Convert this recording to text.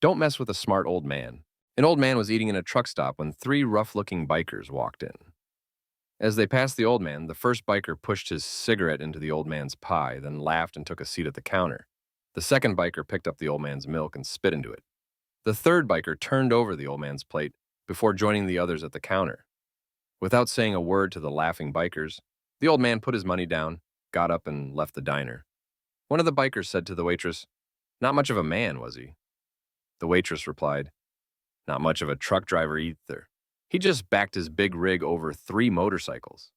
Don't mess with a smart old man. An old man was eating in a truck stop when three rough-looking bikers walked in. As they passed the old man, the first biker pushed his cigarette into the old man's pie, then laughed and took a seat at the counter. The second biker picked up the old man's milk and spit into it. The third biker turned over the old man's plate before joining the others at the counter. Without saying a word to the laughing bikers, the old man put his money down, got up, and left the diner. One of the bikers said to the waitress, "Not much of a man, was he?" The waitress replied, "Not much of a truck driver either. He just backed his big rig over three motorcycles."